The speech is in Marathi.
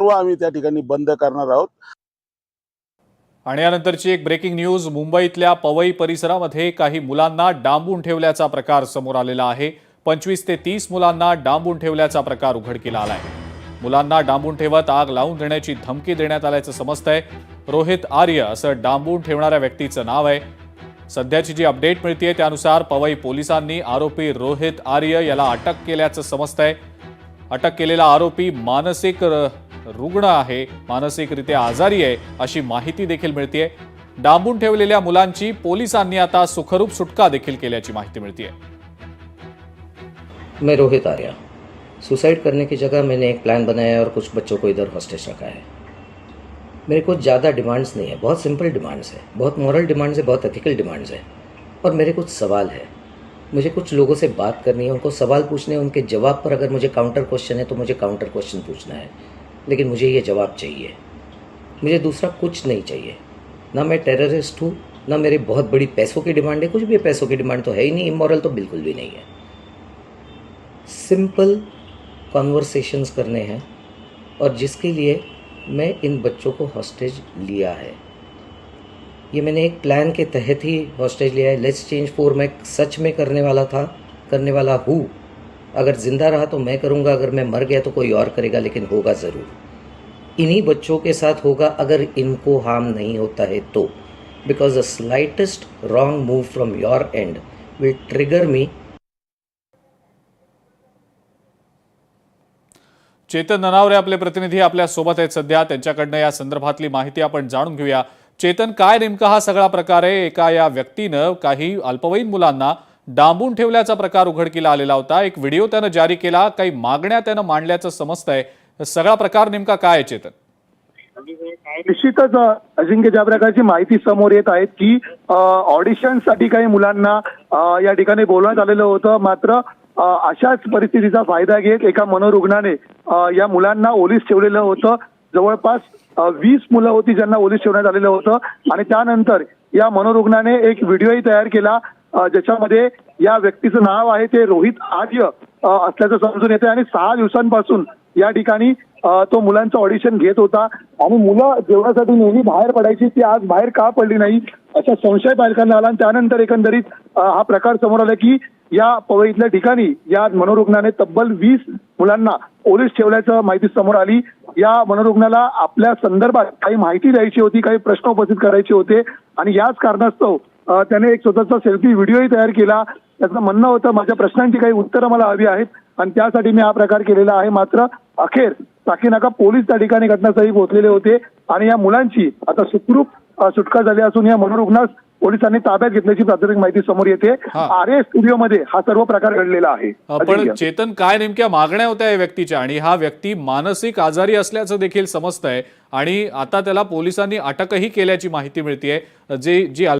सर्व आम्ही त्या ठिकाणी बंद करणार आहोत। आणि यानंतरची एक ब्रेकिंग न्यूज। मुंबईतल्या पवई परिसरामध्ये काही मुलांना डांबून ठेवल्याचा प्रकार समोर आलेला आहे। 25 ते 30 मुलांना डांबून ठेवल्याचा प्रकार उघडकीला आलाय। मुलांना डांबून ठेवत आग लावून देण्याची धमकी देण्यात आल्याचं समजतंय। रोहित आर्य असं डांबून ठेवणाऱ्या व्यक्तीचं नाव आहे। सध्याची जी अपडेट मिळतेय त्यानुसार पवई पोलिसांनी आरोपी रोहित आर्य याला अटक केल्याचं समजतंय। अटक केलेला आरोपी मानसिक रुग्ण आहे, मानसिकरित्या आजारी आहे अशी माहिती देखील मिळतेय। डांबून ठेवलेल्या मुलांची पोलिसांनी आता सुखरूप सुटका देखील केल्याची माहिती मिळतेय। मैं रोहित आर्या। सुसाइड करने की जगह मैंने एक प्लान बनाया और कुछ बच्चों को इधर हॉस्टेज रखा है। मेरे कुछ ज़्यादा डिमांड्स नहीं है, बहुत सिंपल डिमांड्स है, बहुत मॉरल डिमांड्स है, बहुत एथिकल डिमांड्स है। और मेरे कुछ सवाल है, मुझे कुछ लोगों से बात करनी है, उनको सवाल पूछने हैं, उनके जवाब पर अगर मुझे काउंटर क्वेश्चन है तो मुझे काउंटर क्वेश्चन पूछना है, लेकिन मुझे ये जवाब चाहिए। मुझे दूसरा कुछ नहीं चाहिए। ना मैं टेररिस्ट हूँ, ना मेरी बहुत बड़ी पैसों की डिमांड है, कुछ भी पैसों की डिमांड तो है ही नहीं, इमोरल तो बिल्कुल भी नहीं है। सिंपल कॉन्वर्सेशंस करने हैं और जिसके लिए मैं इन बच्चों को हॉस्टेज लिया है। ये मैंने एक प्लान के तहत ही हॉस्टेज लिया है। लेट्स चेंज 4 मैं सच में करने वाला था, करने वाला हूँ। अगर जिंदा रहा तो मैं करूँगा, अगर मैं मर गया तो कोई और करेगा, लेकिन होगा ज़रूर। इन्हीं बच्चों के साथ होगा अगर इनको हार्म नहीं होता है तो, because the slightest wrong move from your end will trigger me. Chetan Nanaware आपले प्रतिनिधी आपल्या सोबत आहेत सध्या, त्यांच्याकडनं या संदर्भातली माहिती आपण जाणून घेऊया। चेतन, काय नेमका हा सगळा प्रकार आहे? एका या व्यक्तीनं काही अल्पवयीन मुलांना डांबून ठेवल्याचा प्रकार उघडकीला आलेला होता। एक व्हिडिओ त्यानं जारी केला, काही मागण्या त्यानं मांडल्याचं समजतंय। सगळा प्रकार नेमका काय आहे चेतन? निश्चितच अजिंक्य, ज्या प्रकारची माहिती समोर येत आहेत की ऑडिशनसाठी काही मुलांना या ठिकाणी बोलवण्यात आलेलं होतं, मात्र अशाच परिस्थितीचा फायदा घेत एका मनोरुग्णाने या मुलांना ओलीस ठेवलेलं होतं। जवळपास 20 मुलं होती ज्यांना ओलीस ठेवण्यात आलेलं होतं आणि त्यानंतर या मनोरुग्णाने एक व्हिडिओही तयार केला ज्याच्यामध्ये या व्यक्तीचं नाव आहे ते रोहित आर्य असल्याचं समजून येते आणि 6 दिवसांपासून या ठिकाणी तो मुलांचं ऑडिशन घेत होता आणि मुलं जेवणासाठी नेहमी बाहेर पडायची, ती आज बाहेर का पडली नाही असा संशय पालकांना आला। आणि त्यानंतर एकंदरीत हा प्रकार समोर आला की या पवईतल्या ठिकाणी या मनोरुग्णाने तब्बल 20 मुलांना ओलीस ठेवल्याचं माहिती समोर आली। या मनोरुग्णाला आपल्या संदर्भात काही माहिती द्यायची होती, काही प्रश्न उपस्थित करायचे होते आणि याच कारणास्तव त्याने एक स्वतःचा सेल्फी व्हिडिओही तयार केला। त्याचं म्हणणं होतं माझ्या प्रश्नांची काही उत्तरं मला हवी आहेत आणि त्यासाठी मी हा प्रकार केलेला आहे। मात्र अखेर साकीनाका पोलीस त्या ठिकाणी घटनास्थळी पोहोचलेले होते आणि या मुलांची आता सुखरूप सुटका झाली असून या मनोरुग्णास पोलिसांनी ताब्यात घेतल्याची प्राथमिक माहिती समोर येते। आर्य स्टुडिओमध्ये हा सर्व प्रकार घडलेला आहे। पण चेतन, काय नेमक्या मागण्या होत्या या व्यक्तीच्या? आणि हा व्यक्ती मानसिक आजारी असल्याचं देखील समजतंय आणि आता त्याला पोलिसांनी अटकही केल्याची माहिती मिळतेय। जी